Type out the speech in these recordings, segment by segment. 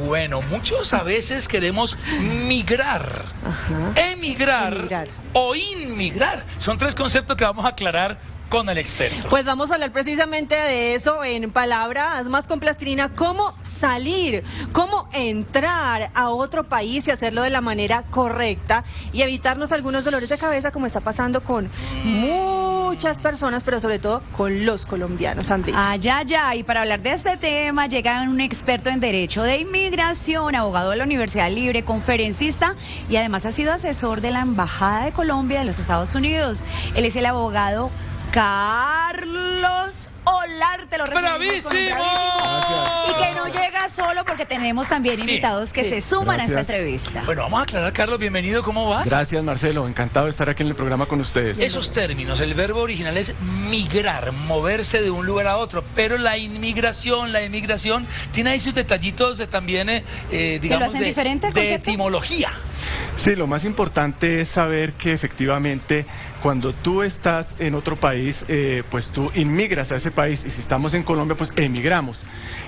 bueno. Muchos a veces queremos migrar, emigrar o inmigrar. Son tres conceptos que vamos a aclarar con el experto. Pues vamos a hablar precisamente de eso en palabras más con plastilina, cómo salir, cómo entrar a otro país y hacerlo de la manera correcta y evitarnos algunos dolores de cabeza como está pasando con muchas personas, pero sobre todo con los colombianos, Andrea. Y para hablar de este tema llega un experto en Derecho de Inmigración, abogado de la Universidad Libre, conferencista y además ha sido asesor de la Embajada de Colombia de los Estados Unidos. Él es el abogado Carlos Olarte, lo recibimos con un bravísimo. Y que no llega solo porque tenemos también invitados que se suman a esta entrevista. Bueno, vamos a aclarar, Carlos, bienvenido, ¿cómo vas? Gracias, Marcelo, encantado de estar aquí en el programa con ustedes. Esos términos, el verbo original es migrar, moverse de un lugar a otro, pero la emigración tiene ahí sus detallitos también, digamos, de etimología. Sí, lo más importante es saber que efectivamente cuando tú estás en otro país, pues tú inmigras a ese país, y si estamos en Colombia, pues emigramos.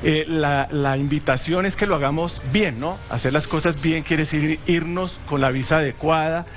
La invitación es que lo hagamos bien, ¿no? Hacer las cosas bien quiere decir irnos con la visa adecuada.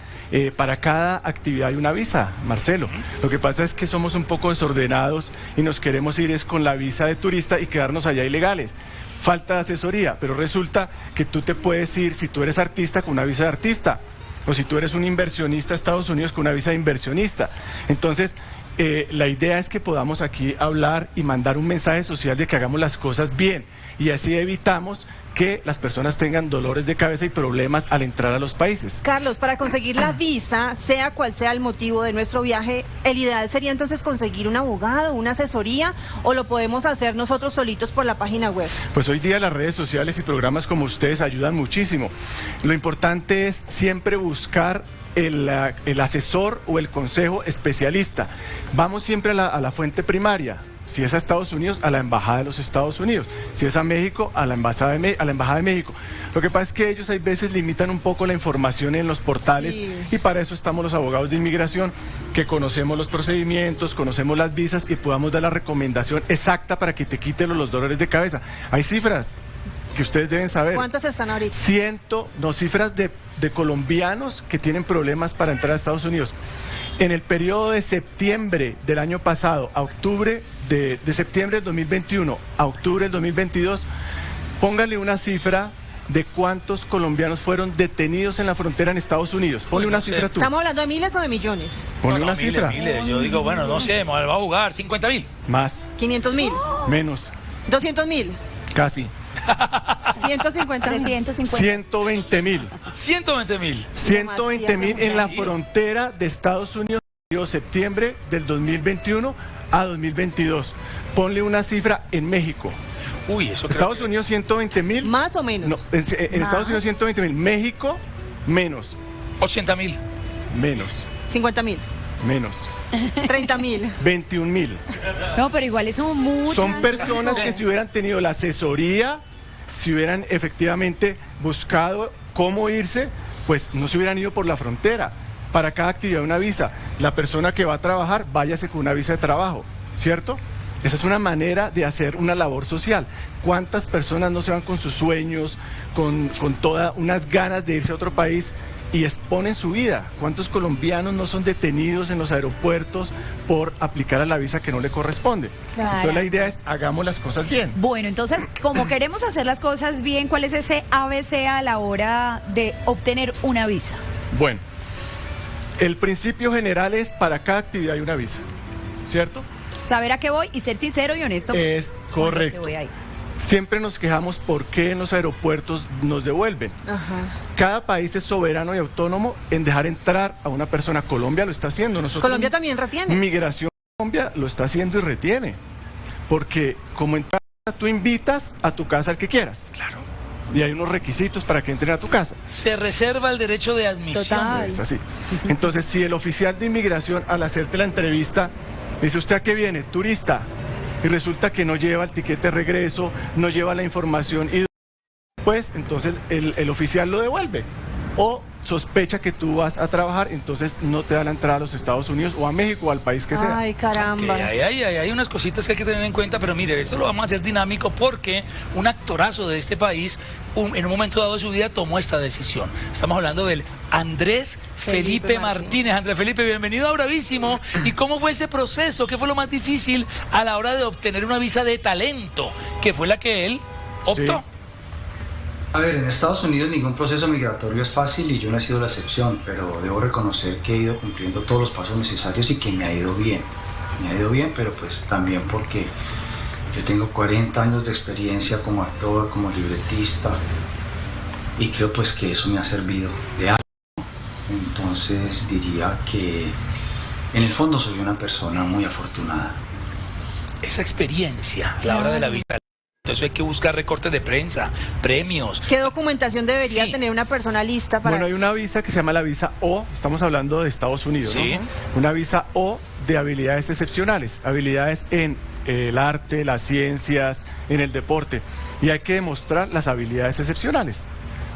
Para cada actividad hay una visa, Marcelo. Lo que pasa es que somos un poco desordenados y nos queremos ir es con la visa de turista y quedarnos allá ilegales. Falta de asesoría, pero resulta que tú te puedes ir, si tú eres artista, con una visa de artista, o si tú eres un inversionista a Estados Unidos, con una visa de inversionista. Entonces, la idea es que podamos aquí hablar y mandar un mensaje social de que hagamos las cosas bien, y así evitamos que las personas tengan dolores de cabeza y problemas al entrar a los países. Carlos, para conseguir la visa, sea cual sea el motivo de nuestro viaje, ¿el ideal sería entonces conseguir un abogado, una asesoría, o lo podemos hacer nosotros solitos por la página web? Pues hoy día las redes sociales y programas como ustedes ayudan muchísimo. Lo importante es siempre buscar el asesor o el consejo especialista. Vamos siempre a la fuente primaria. Si es a Estados Unidos, a la Embajada de los Estados Unidos. Si es a México, a la Embajada de México. Lo que pasa es que ellos hay veces limitan un poco la información en los portales, y para eso estamos los abogados de inmigración, que conocemos los procedimientos, conocemos las visas y podamos dar la recomendación exacta para que te quite los dolores de cabeza. Hay cifras que ustedes deben saber. ¿Cuántas están ahorita? Cifras de colombianos que tienen problemas para entrar a Estados Unidos. En el periodo de septiembre del año pasado a octubre, de septiembre del 2021 a octubre del 2022, póngale una cifra de cuántos colombianos fueron detenidos en la frontera en Estados Unidos. Ponle una cifra tú. ¿Estamos hablando de miles o de millones? Ponle una cifra. Miles. Yo digo, bueno, no sé, me va a jugar 50.000. Más. 500.000. Menos. 200.000. Casi. 150.000. 120.000. 120.000. 120.000 en la frontera de Estados Unidos, septiembre del 2021 a 2022. Ponle una cifra en México. Uy, eso Estados Unidos 120.000. ¿Más o menos? No, en Estados Unidos 120.000. México, menos. 80.000. Menos. 50.000. Menos. 30.000. 21.000. No, pero igual son muchas. Son personas que si hubieran tenido la asesoría, si hubieran efectivamente buscado cómo irse, pues no se hubieran ido por la frontera. Para cada actividad una visa. La persona que va a trabajar, váyase con una visa de trabajo, ¿cierto? Esa es una manera de hacer una labor social. ¿Cuántas personas no se van con sus sueños, con todas unas ganas de irse a otro país y exponen su vida? ¿Cuántos colombianos no son detenidos en los aeropuertos por aplicar a la visa que no le corresponde? Claro. Entonces la idea es, hagamos las cosas bien. Bueno, entonces, como queremos hacer las cosas bien, ¿cuál es ese ABC a la hora de obtener una visa? Bueno, el principio general es para cada actividad hay una visa, ¿cierto? Saber a qué voy y ser sincero y honesto. Es correcto. Siempre nos quejamos por qué en los aeropuertos nos devuelven. Cada país es soberano y autónomo en dejar entrar a una persona. Colombia lo está haciendo. Nosotros, Colombia también retiene. Migración Colombia lo está haciendo y retiene. Porque como en casa tú invitas a tu casa al que quieras. Claro. Y hay unos requisitos para que entren a tu casa. Se reserva el derecho de admisión. Total. Es así. Entonces, si el oficial de inmigración al hacerte la entrevista dice, ¿usted a qué viene? Turista. Y resulta que no lleva el tiquete de regreso, no lleva la información, y pues entonces el oficial lo devuelve. O sospecha que tú vas a trabajar, entonces no te da la entrada a los Estados Unidos o a México o al país que sea. Ay, caramba. Hay unas cositas que hay que tener en cuenta, pero mire, esto lo vamos a hacer dinámico porque un actorazo de este país en un momento dado de su vida tomó esta decisión. Estamos hablando del Andrés Felipe Martínez. Andrés Felipe, bienvenido a Bravísimo. ¿Y cómo fue ese proceso? ¿Qué fue lo más difícil a la hora de obtener una visa de talento, que fue la que él optó? Sí. A ver, en Estados Unidos ningún proceso migratorio es fácil y yo no he sido la excepción, pero debo reconocer que he ido cumpliendo todos los pasos necesarios y que me ha ido bien. Me ha ido bien, pero pues también porque yo tengo 40 años de experiencia como actor, como libretista, y creo pues que eso me ha servido de algo. Entonces diría que en el fondo soy una persona muy afortunada. Esa experiencia a la hora de la visa. Entonces hay que buscar recortes de prensa, premios. ¿Qué documentación debería tener una persona lista para Bueno, hay una visa que se llama la visa O, estamos hablando de Estados Unidos, sí, ¿no? Una visa O de habilidades excepcionales, habilidades en el arte, las ciencias, en el deporte, y hay que demostrar las habilidades excepcionales.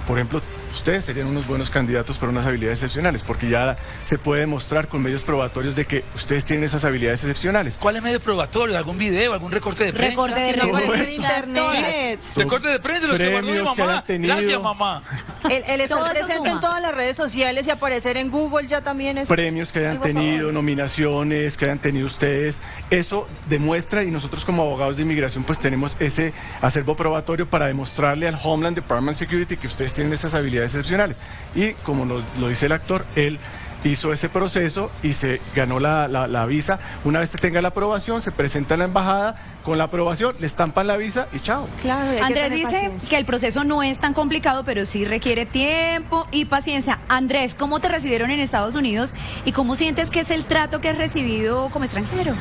Por ejemplo, ustedes serían unos buenos candidatos para unas habilidades excepcionales, porque ya se puede demostrar con medios probatorios de que ustedes tienen esas habilidades excepcionales. ¿Cuál es medio probatorio? ¿Algún video? ¿Algún recorte de prensa? Recorte de no aparece en internet? Recorte de prensa, los que guardó mi mamá. Gracias, mamá. El estar presente en todas las redes sociales y aparecer en Google ya también es... Premios que hayan tenido, nominaciones que hayan tenido ustedes, eso demuestra, y nosotros como abogados de inmigración pues tenemos ese acervo probatorio para demostrarle al Homeland Department Security que ustedes tienen esas habilidades excepcionales. Y como lo dice el actor, él hizo ese proceso y se ganó la visa. Una vez que tenga la aprobación, se presenta en la embajada, con la aprobación le estampan la visa y chao. Claro, Andrés dice que el proceso no es tan complicado, pero sí requiere tiempo y paciencia. Andrés, ¿cómo te recibieron en Estados Unidos y cómo sientes que es el trato que has recibido como extranjero?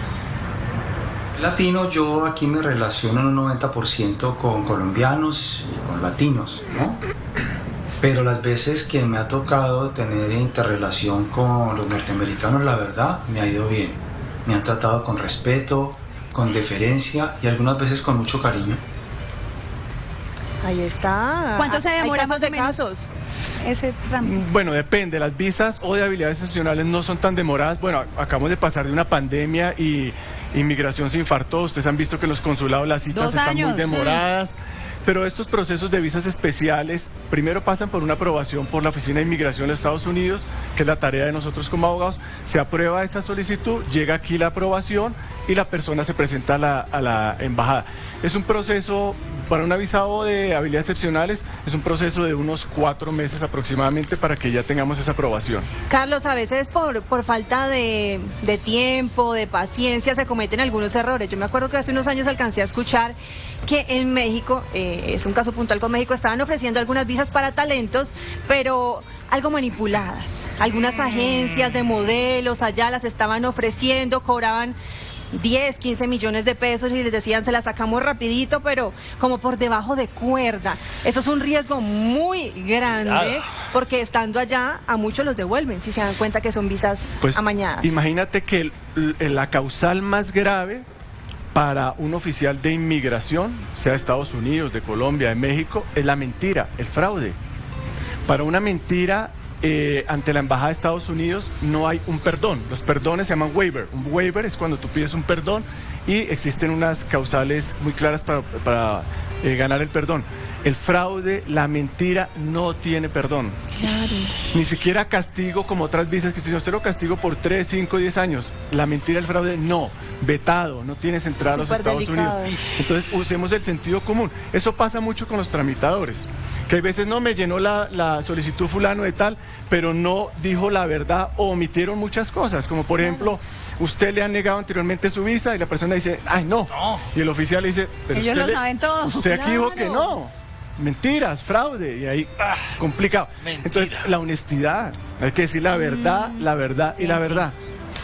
Latino, yo aquí me relaciono en un 90% con colombianos y con latinos, ¿no? Pero las veces que me ha tocado tener interrelación con los norteamericanos, la verdad, me ha ido bien. Me han tratado con respeto, con deferencia y algunas veces con mucho cariño. Ahí está. ¿Cuánto se demora Hay más o menos casos? Ese trámite? Bueno, depende, las visas o de habilidades excepcionales no son tan demoradas. Bueno, acabamos de pasar de una pandemia y inmigración se infartó. Ustedes han visto que en los consulados las citas están muy demoradas. Pero estos procesos de visas especiales primero pasan por una aprobación por la Oficina de Inmigración de los Estados Unidos, que es la tarea de nosotros como abogados. Se aprueba esta solicitud, llega aquí la aprobación y la persona se presenta a la embajada. Es un proceso, para una visa O de habilidades excepcionales, es un proceso de unos 4 meses aproximadamente para que ya tengamos esa aprobación. Carlos, a veces por falta de tiempo, de paciencia, se cometen algunos errores. Yo me acuerdo que hace unos años alcancé a escuchar que en México, es un caso puntual con México, estaban ofreciendo algunas visas para talentos, pero algo manipuladas. Algunas agencias de modelos allá las estaban ofreciendo, cobraban 10, 15 millones de pesos y les decían se la sacamos rapidito, pero como por debajo de cuerda. Eso es un riesgo muy grande porque estando allá a muchos los devuelven si se dan cuenta que son visas amañadas. Imagínate que la causal más grave para un oficial de inmigración, sea de Estados Unidos, de Colombia, de México, es la mentira, el fraude. Para una mentira ante la embajada de Estados Unidos no hay un perdón. Los perdones se llaman waiver. Un waiver es cuando tú pides un perdón y existen unas causales muy claras para ganar el perdón. El fraude, la mentira no tiene perdón. Claro. Ni siquiera castigo como otras visas que si usted lo castigo por 3, 5, 10 años. La mentira, el fraude, no. Vetado, no tienes entrada a los Estados Unidos. Entonces usemos el sentido común. Eso pasa mucho con los tramitadores, que a veces no me llenó la solicitud fulano de tal, pero no dijo la verdad o omitieron muchas cosas, como por ejemplo, usted le ha negado anteriormente su visa y la persona dice, ay no, y el oficial le dice, pero ellos lo saben todo. Usted aquí dijo que no. Mentiras, fraude, y ahí complicado. Mentira. Entonces, la honestidad, hay que decir la verdad y la verdad.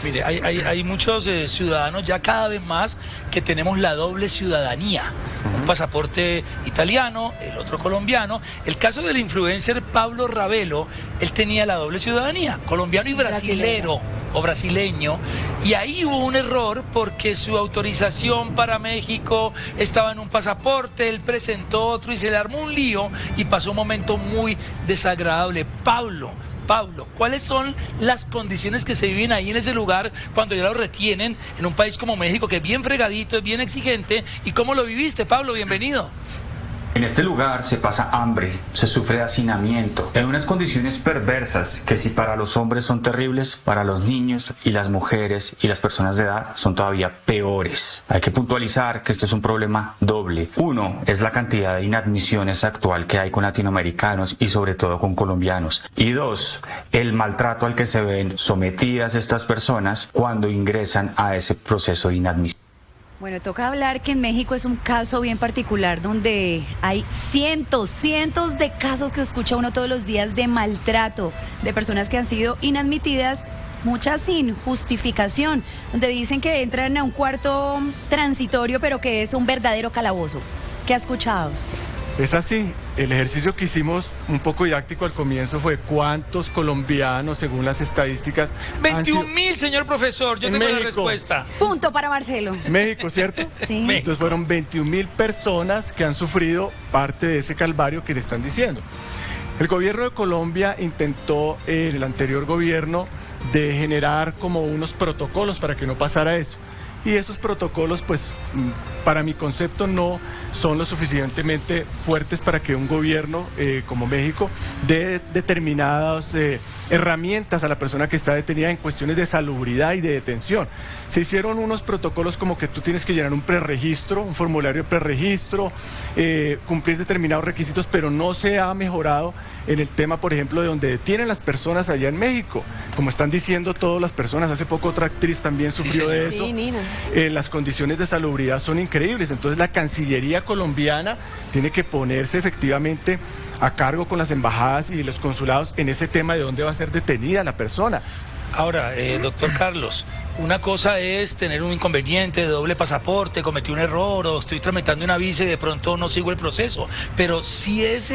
Mire, hay muchos ciudadanos ya cada vez más que tenemos la doble ciudadanía. Un pasaporte italiano, el otro colombiano. El caso del influencer Pablo Ravelo, él tenía la doble ciudadanía, colombiano y brasilero. O brasileño, y ahí hubo un error porque su autorización para México estaba en un pasaporte, él presentó otro y se le armó un lío y pasó un momento muy desagradable. Pablo, Pablo, ¿cuáles son las condiciones que se viven ahí en ese lugar cuando ya lo retienen en un país como México, que es bien fregadito, es bien exigente? ¿Y cómo lo viviste, Pablo? Bienvenido. En este lugar se pasa hambre, se sufre de hacinamiento, en unas condiciones perversas que si para los hombres son terribles, para los niños y las mujeres y las personas de edad son todavía peores. Hay que puntualizar que este es un problema doble. Uno, es la cantidad de inadmisiones actual que hay con latinoamericanos y sobre todo con colombianos. Y dos, el maltrato al que se ven sometidas estas personas cuando ingresan a ese proceso de inadmisión. Bueno, toca hablar que en México es un caso bien particular donde hay cientos de casos que escucha uno todos los días de maltrato de personas que han sido inadmitidas, muchas sin justificación, donde dicen que entran a un cuarto transitorio pero que es un verdadero calabozo. ¿Qué ha escuchado usted? Es así, el ejercicio que hicimos un poco didáctico al comienzo fue cuántos colombianos, según las estadísticas... 21.000, señor profesor, yo tengo la respuesta. Punto para Marcelo. México, ¿cierto? Sí. Entonces fueron 21.000 personas que han sufrido parte de ese calvario que le están diciendo. El gobierno de Colombia intentó, el anterior gobierno, de generar como unos protocolos para que no pasara eso. Y esos protocolos, pues, para mi concepto no son lo suficientemente fuertes para que un gobierno como México dé determinadas herramientas a la persona que está detenida en cuestiones de salubridad y de detención. Se hicieron unos protocolos como que tú tienes que llenar un preregistro, un formulario de preregistro, cumplir determinados requisitos, pero no se ha mejorado en el tema, por ejemplo, de donde detienen las personas allá en México. Como están diciendo todas las personas, hace poco otra actriz también sufrió de eso. Sí, Nina. Las condiciones de salubridad son increíbles, entonces la Cancillería colombiana tiene que ponerse efectivamente a cargo con las embajadas y los consulados en ese tema de dónde va a ser detenida la persona. Ahora, doctor Carlos, una cosa es tener un inconveniente de doble pasaporte, cometí un error o estoy tramitando una visa y de pronto no sigo el proceso, pero si es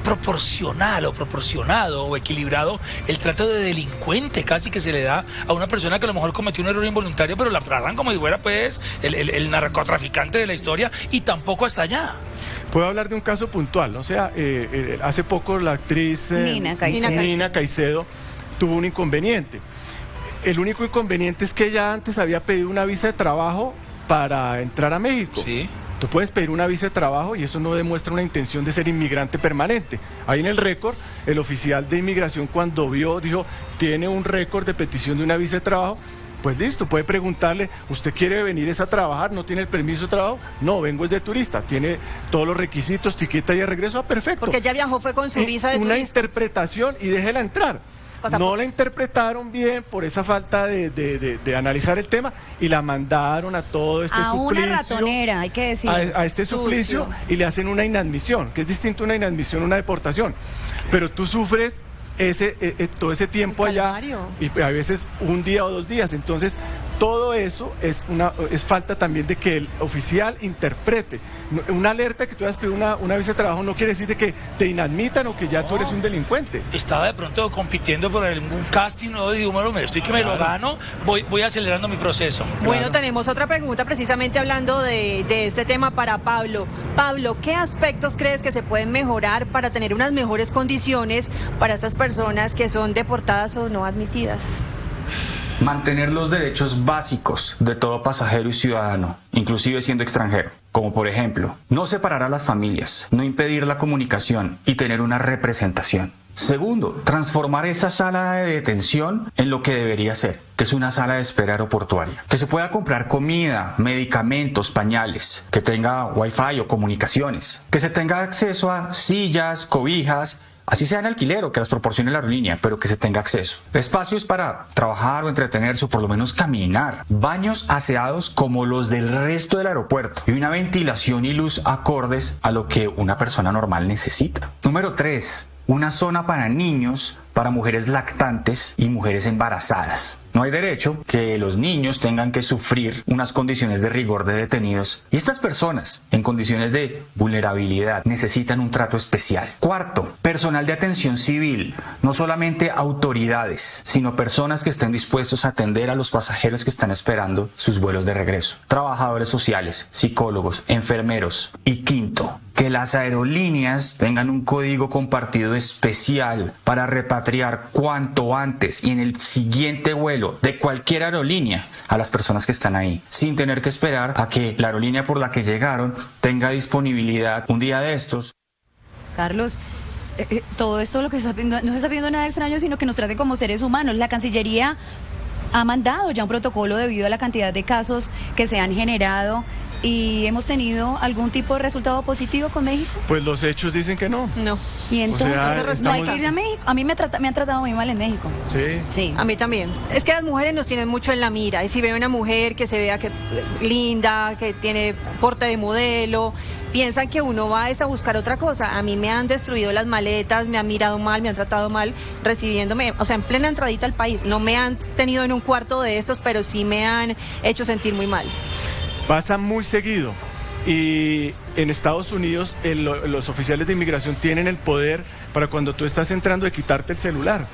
proporcional o proporcionado o equilibrado el trato de delincuente casi que se le da a una persona que a lo mejor cometió un error involuntario, pero la tratan como si fuera pues el narcotraficante de la historia y tampoco hasta allá. Puedo hablar de un caso puntual, o sea, hace poco la actriz Nina Caicedo tuvo un inconveniente. El único inconveniente es que ella antes había pedido una visa de trabajo para entrar a México. Sí. Tú puedes pedir una visa de trabajo y eso no demuestra una intención de ser inmigrante permanente. Ahí en el récord, el oficial de inmigración cuando vio, dijo, tiene un récord de petición de una visa de trabajo. Pues listo, puede preguntarle, ¿usted quiere venir a trabajar? ¿No tiene el permiso de trabajo? No, vengo es de turista, tiene todos los requisitos, tiqueta y de regreso, perfecto. Porque ella viajó fue con su visa de una turista. Interpretación y déjela entrar. No la interpretaron bien por esa falta de analizar el tema y la mandaron a todo este suplicio. A una ratonera, hay que decir. A este suplicio y le hacen una inadmisión, que es distinto a una inadmisión a una deportación. Pero tú sufres todo ese tiempo allá y a veces un día o 2 días, entonces todo eso es falta también de que el oficial interprete. Una alerta que tú hayas pedido una visa de trabajo no quiere decir de que te inadmitan o que ya tú eres un delincuente. Estaba de pronto compitiendo por un casting, no digo, bueno, estoy que me lo gano, voy acelerando mi proceso. Bueno, tenemos otra pregunta precisamente hablando de este tema para Pablo. Pablo, ¿qué aspectos crees que se pueden mejorar para tener unas mejores condiciones para estas personas que son deportadas o no admitidas? Mantener los derechos básicos de todo pasajero y ciudadano, inclusive siendo extranjero, como por ejemplo, no separar a las familias, no impedir la comunicación y tener una representación. Segundo, transformar esa sala de detención en lo que debería ser, que es una sala de espera aeroportuaria. Que se pueda comprar comida, medicamentos, pañales, que tenga wifi o comunicaciones, que se tenga acceso a sillas, cobijas, así sea en alquiler o que las proporcione la aerolínea, pero que se tenga acceso. Espacios para trabajar o entretenerse o por lo menos caminar. Baños aseados como los del resto del aeropuerto. Y una ventilación y luz acordes a lo que una persona normal necesita. Número 3. Una zona para niños, para mujeres lactantes y mujeres embarazadas. No hay derecho que los niños tengan que sufrir unas condiciones de rigor de detenidos y estas personas en condiciones de vulnerabilidad necesitan un trato especial. Cuarto, personal de atención civil, no solamente autoridades, sino personas que estén dispuestos a atender a los pasajeros que están esperando sus vuelos de regreso. Trabajadores sociales, psicólogos, enfermeros. Y quinto, que las aerolíneas tengan un código compartido especial para repatriar repatriar cuanto antes y en el siguiente vuelo de cualquier aerolínea a las personas que están ahí, sin tener que esperar a que la aerolínea por la que llegaron tenga disponibilidad un día de estos. Carlos, todo esto lo que está pidiendo, no se está pidiendo nada extraño, sino que nos trate como seres humanos. La Cancillería ha mandado ya un protocolo debido a la cantidad de casos que se han generado. ¿Y hemos tenido algún tipo de resultado positivo con México? Pues los hechos dicen que no. No. Y entonces, no hay estamos... que ir a México. A mí me han tratado muy mal en México. Sí. Sí. A mí también. Es que las mujeres nos tienen mucho en la mira. Y si ve una mujer que se vea que linda, que tiene porte de modelo, piensan que uno va a buscar otra cosa. A mí me han destruido las maletas, me han mirado mal, me han tratado mal, recibiéndome, o sea, en plena entradita al país. No me han tenido en un cuarto de estos, pero sí me han hecho sentir muy mal. Pasa muy seguido y en Estados Unidos los oficiales de inmigración tienen el poder para cuando tú estás entrando de quitarte el celular.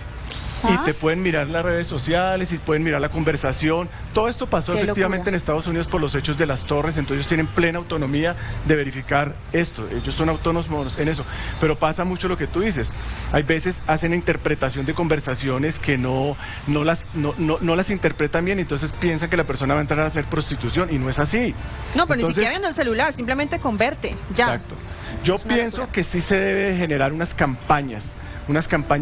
Y te pueden mirar las redes sociales y pueden mirar la conversación. Todo esto pasó efectivamente en Estados Unidos por los hechos de las torres, entonces ellos tienen plena autonomía de verificar esto. Ellos son autónomos en eso. Pero pasa mucho lo que tú dices. Hay veces hacen interpretación de conversaciones que no las interpretan bien, entonces piensan que la persona va a entrar a hacer prostitución y no es así. No, pero entonces, ni siquiera viendo el celular, simplemente converte. Ya. Exacto. Yo pienso que sí se debe de generar unas campañas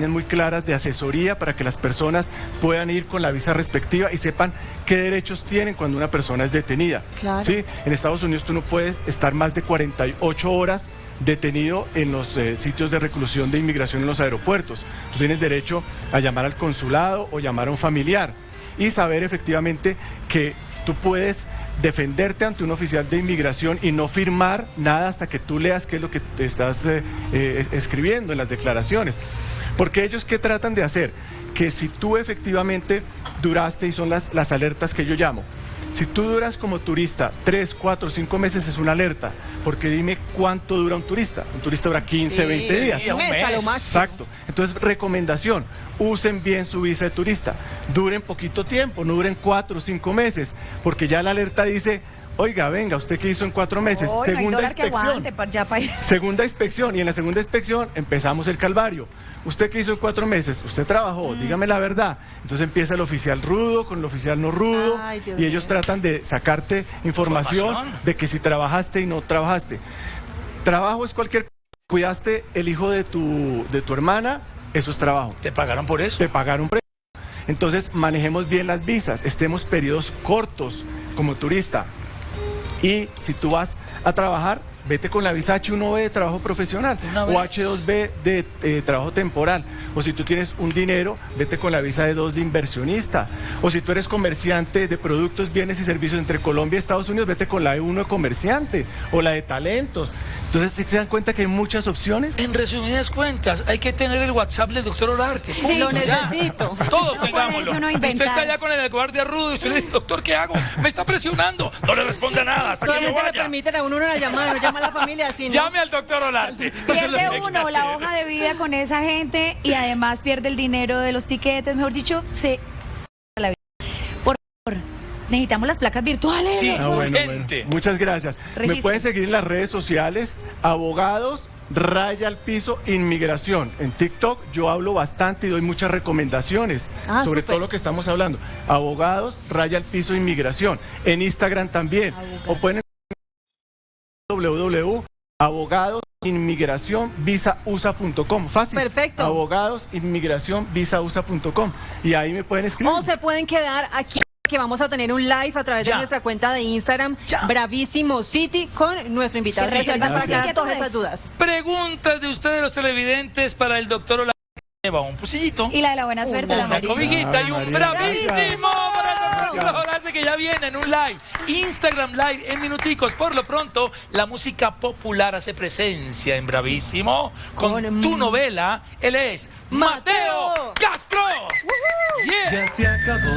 muy claras de asesoría para que las personas puedan ir con la visa respectiva y sepan qué derechos tienen cuando una persona es detenida. Claro. ¿Sí? En Estados Unidos tú no puedes estar más de 48 horas detenido en los sitios de reclusión de inmigración en los aeropuertos. Tú tienes derecho a llamar al consulado o llamar a un familiar y saber efectivamente que tú puedes defenderte ante un oficial de inmigración y no firmar nada hasta que tú leas qué es lo que te estás escribiendo en las declaraciones. Porque ellos, ¿qué tratan de hacer? Que si tú efectivamente duraste, y son las alertas que yo llamo, si tú duras como turista 3, 4, 5 meses es una alerta, porque dime cuánto dura un turista. Un turista dura 15, 20 días. Un mes a lo máximo. Exacto. Entonces, recomendación, usen bien su visa de turista. Duren poquito tiempo, no duren 4 o 5 meses, porque ya la alerta dice, oiga, venga, ¿usted qué hizo en 4 meses? Segunda inspección. Segunda inspección, y en la segunda inspección empezamos el calvario. ¿Usted qué hizo en 4 meses? Usted trabajó, dígame la verdad. Entonces empieza el oficial rudo con el oficial no rudo, y ellos tratan de sacarte información de que si trabajaste y no trabajaste. Trabajo es cualquier cosa. Cuidaste el hijo de tu hermana, eso es trabajo. ¿Te pagaron por eso? Te pagaron por eso. Entonces manejemos bien las visas, estemos periodos cortos como turista. Y si tú vas a trabajar, vete con la visa H1B de trabajo profesional o H2B de trabajo temporal. O si tú tienes un dinero, vete con la visa de 2 de inversionista. O si tú eres comerciante de productos, bienes y servicios entre Colombia y Estados Unidos, vete con la E1 de comerciante o la de talentos. Entonces, ¿se dan cuenta que hay muchas opciones? En resumidas cuentas, hay que tener el WhatsApp del doctor Olarte. Sí, lo necesito. Todos tengámoslo. Usted está allá con el guardia rudo y usted le dice, doctor, ¿qué hago? Me está presionando. No le responda nada hasta que yo Solamente vaya. le permiten a uno una llamada, no llama a la familia, sino... Llame al doctor Olarte. Pierde uno la hoja de vida con esa gente y además pierde el dinero de los tiquetes, mejor dicho, la vida. Por favor, necesitamos las placas virtuales. Sí, bueno. Muchas gracias. Registro. Me pueden seguir en las redes sociales, abogados, _, inmigración. En TikTok yo hablo bastante y doy muchas recomendaciones sobre todo lo que estamos hablando. Abogados, _, inmigración. En Instagram también. O pueden www.abogadosinmigracionvisausa.com. Fácil. Perfecto. Abogadosinmigracionvisausa.com. Y ahí me pueden escribir. O se pueden quedar aquí, que vamos a tener un live a través de nuestra cuenta de Instagram, Bravísimo City, con nuestro invitado. Que resuelvan para sus aclarar todas inquietudes. esas dudas. Preguntas de ustedes, los televidentes, para el doctor Olarte. Va un pocillito. Y la de la buena suerte, la Una María. cobijita y un María, bravísimo para el doctor Gracias. Olarte, que ya viene en un live. Instagram Live en minuticos. Por lo pronto, la música popular hace presencia en Bravísimo con tu novela. Él es Mateo Castro. Yeah. Ya se acabó